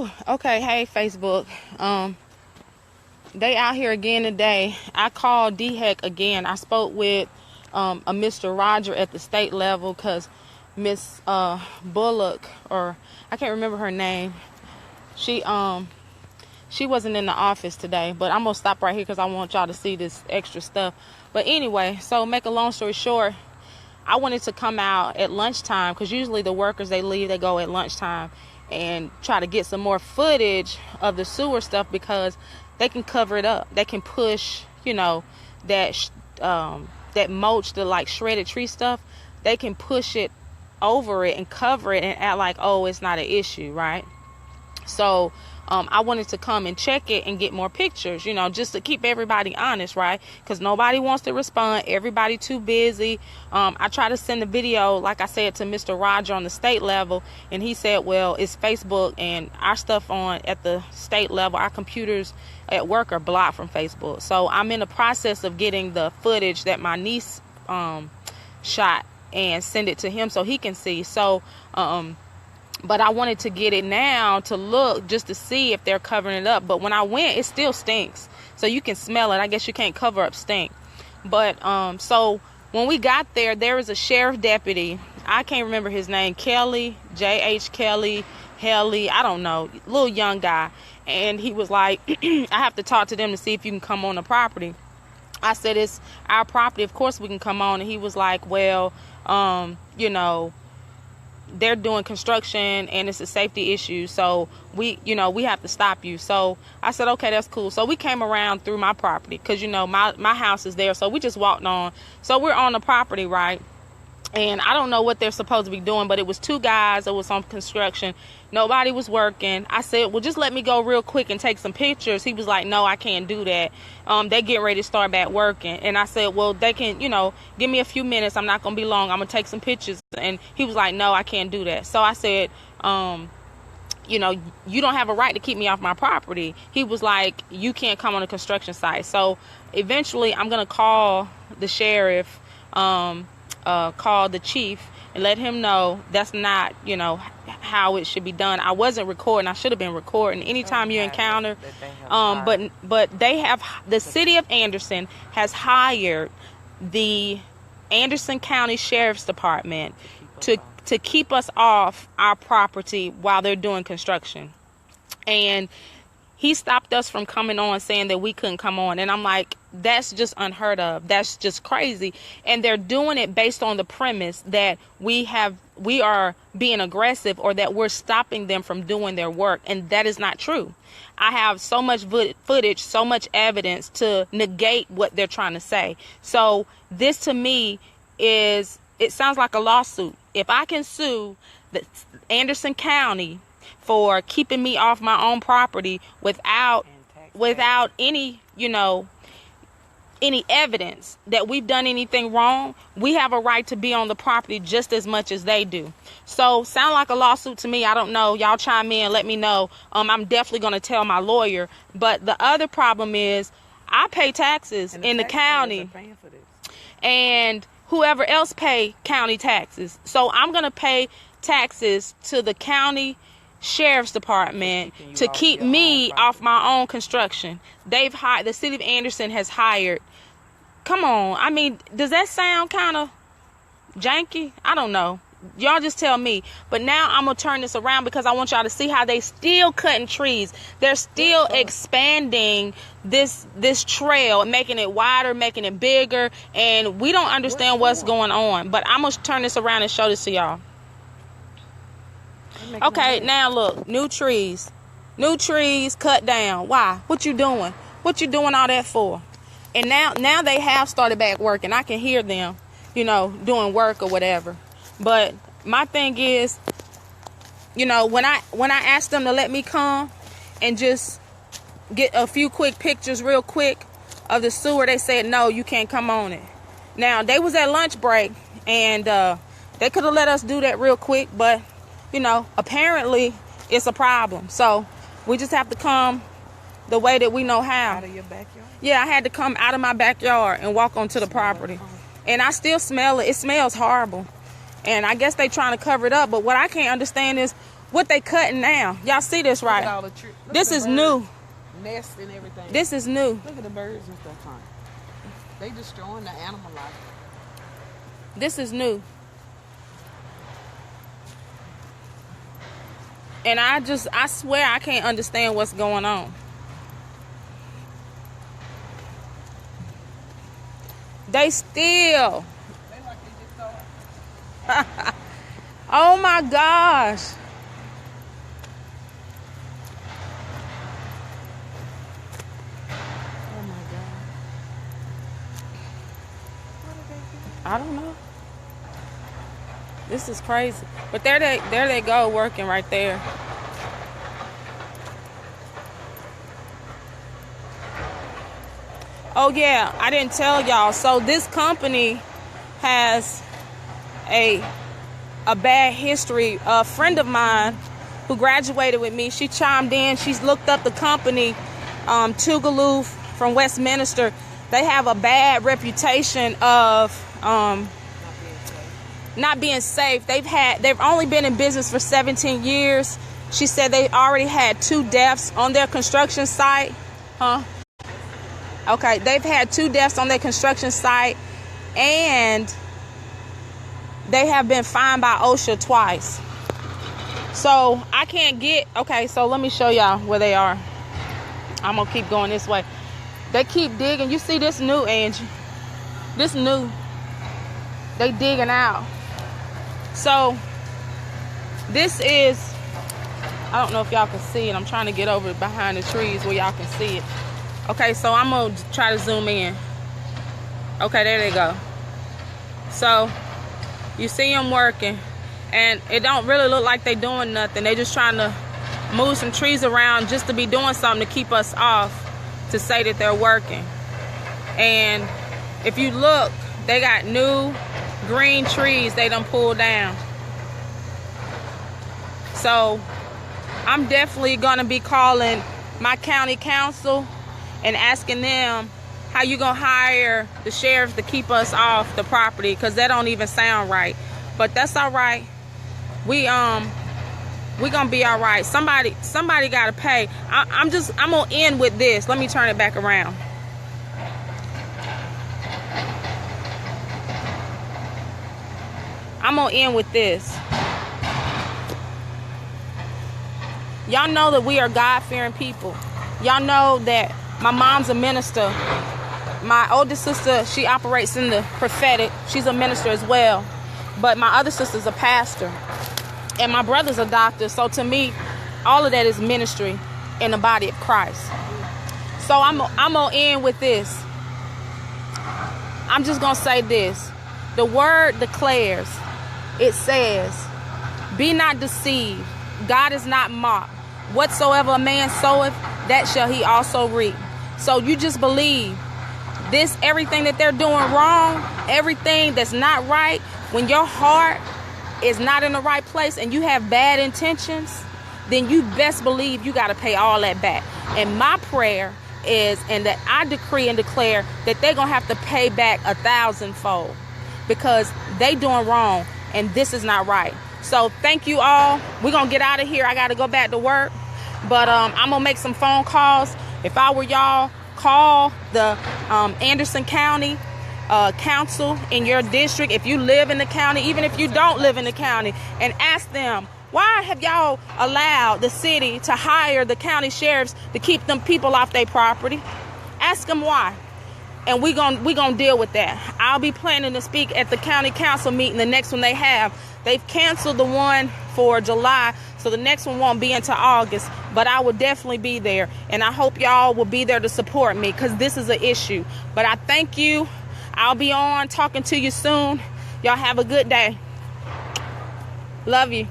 Whew. Okay, hey Facebook. They out here again today. I called DHEC again. I spoke with a Mr. Roger at the state level because Miss Bullock, or I can't remember her name. She wasn't in the office today, but I'm gonna stop right here because I want y'all to see this extra stuff. But anyway, so make a long story short, I wanted to come out at lunchtime because usually the workers, they go at lunchtime and try to get some more footage of the sewer stuff because they can cover it up. They can push, that mulch, the like shredded tree stuff. They can push it over it and cover it and act like, oh, it's not an issue, right? So I wanted to come and check it and get more pictures, just to keep everybody honest, right? Because nobody wants to respond. Everybody too busy. I tried to send the video, like I said, to Mr. Roger on the state level, and he said, well, it's Facebook and our stuff at the state level, our computers at work are blocked from Facebook. So I'm in the process of getting the footage that my niece shot and send it to him so he can see. So but I wanted to get it now to look just to see if they're covering it up. But when I went, it still stinks. So you can smell it. I guess you can't cover up stink. But so when we got there, there was a sheriff deputy. I can't remember his name. Kelly, J.H. Kelly, Helly. I don't know. Little young guy. And he was like, I have to talk to them to see if you can come on the property. I said, it's our property. Of course we can come on. And he was like, well, they're doing construction and it's a safety issue, so we have to stop you. So I said, okay, that's cool. So we came around through my property because my house is there, so we just walked on. So we're on the property, right? And I don't know what they're supposed to be doing, but it was two guys that was on construction. Nobody was working. I said, well, just let me go real quick and take some pictures. He was like, no, I can't do that. They getting ready to start back working. And I said, well, they can, give me a few minutes. I'm not going to be long. I'm going to take some pictures. And he was like, no, I can't do that. So I said, you don't have a right to keep me off my property. He was like, you can't come on a construction site. So eventually I'm going to call the sheriff, call the chief and let him know that's not, how it should be done. I wasn't recording. I should have been recording. Anytime you encounter, but the city of Anderson has hired the Anderson County Sheriff's Department to keep us off our property while they're doing construction. And he stopped us from coming on, saying that we couldn't come on. And I'm like, that's just unheard of. That's just crazy. And they're doing it based on the premise that we are being aggressive or that we're stopping them from doing their work. And that is not true. I have so much footage, so much evidence to negate what they're trying to say. So this to me it sounds like a lawsuit. If I can sue the Anderson County for keeping me off my own property without any, any evidence that we've done anything wrong, we have a right to be on the property just as much as they do. So sound like a lawsuit to me. I don't know. Y'all chime in, let me know. I'm definitely going to tell my lawyer. But the other problem is I pay taxes in the county, and whoever else pay county taxes. So I'm going to pay taxes to the county Sheriff's Department to keep me off my own construction. They've hired, the city of Anderson has hired. Come on. I mean, does that sound kind of janky? I don't know. Y'all just tell me. But now I'm going to turn this around because I want y'all to see how they still cutting trees. They're still expanding this trail, making it wider, making it bigger. And we don't understand what's going on. But I'm going to turn this around and show this to y'all. Okay, now look, new trees cut down. Why? What you doing? What you doing all that for? And now they have started back working. I can hear them, doing work or whatever. But my thing is, when I asked them to let me come and just get a few quick pictures real quick of the sewer, they said, no, you can't come on it. Now, they was at lunch break and they could have let us do that real quick, but apparently it's a problem. So we just have to come the way that we know how. Out of your backyard? Yeah, I had to come out of my backyard and walk onto the property. And I still smell it. It smells horrible. And I guess they trying to cover it up. But what I can't understand is What they cutting now? Y'all see this, right? All the this is new. Nest and everything. This is new. Look at the birds and stuff on it. They destroying the animal life. This is new. And I swear I can't understand what's going on. They still. They like they just saw it. Oh my gosh. Oh my God. I don't know. This is crazy. But there they go working right there. Oh yeah, I didn't tell y'all. So this company has a bad history. A friend of mine who graduated with me, she chimed in. She's looked up the company, Tougaloo from Westminster. They have a bad reputation of not being safe. They've only been in business for 17 years. She said they already had 2 deaths on their construction site. Okay, they've had 2 deaths on their construction site, and they have been fined by OSHA twice. So I can't get, okay, so let me show y'all where they are. I'm gonna keep going this way. They keep digging. You see this new, Angie? This new. They digging out. So this is, I don't know if y'all can see it. I'm trying to get over behind the trees where y'all can see it. Okay, so I'm gonna try to zoom in. Okay, there they go. So you see them working, and it don't really look like they doing nothing. They just trying to move some trees around just to be doing something to keep us off, to say that they're working. And if you look, they got new green trees they done pulled down. So I'm definitely gonna be calling my county council and asking them, how you gonna hire the sheriffs to keep us off the property? Because that don't even sound right. But that's all right. We gonna be all right. Somebody gotta pay. I'm gonna end with this. Let me turn it back around. I'm gonna end with this. Y'all know that we are God-fearing people. Y'all know that my mom's a minister. My oldest sister, she operates in the prophetic. She's a minister as well. But my other sister's a pastor. And my brother's a doctor. So to me, all of that is ministry in the body of Christ. So I'm going to end with this. I'm just going to say this. The word declares, it says, be not deceived. God is not mocked. Whatsoever a man soweth, that shall he also reap. So you just believe this, everything that they're doing wrong, everything that's not right, when your heart is not in the right place and you have bad intentions, then you best believe you got to pay all that back. And my prayer is, and that I decree and declare, that they're going to have to pay back 1,000-fold, because they doing wrong and this is not right. So thank you all. We're going to get out of here. I got to go back to work. But I'm going to make some phone calls. If I were y'all, call the Anderson County Council in your district. If you live in the county, even if you don't live in the county, and ask them, why have y'all allowed the city to hire the county sheriffs to keep them people off their property? Ask them why. And we gonna deal with that. I'll be planning to speak at the county council meeting, the next one they have. They've canceled the one for July, so the next one won't be until August. But I will definitely be there, and I hope y'all will be there to support me, because this is an issue. But I thank you. I'll be on talking to you soon. Y'all have a good day. Love you.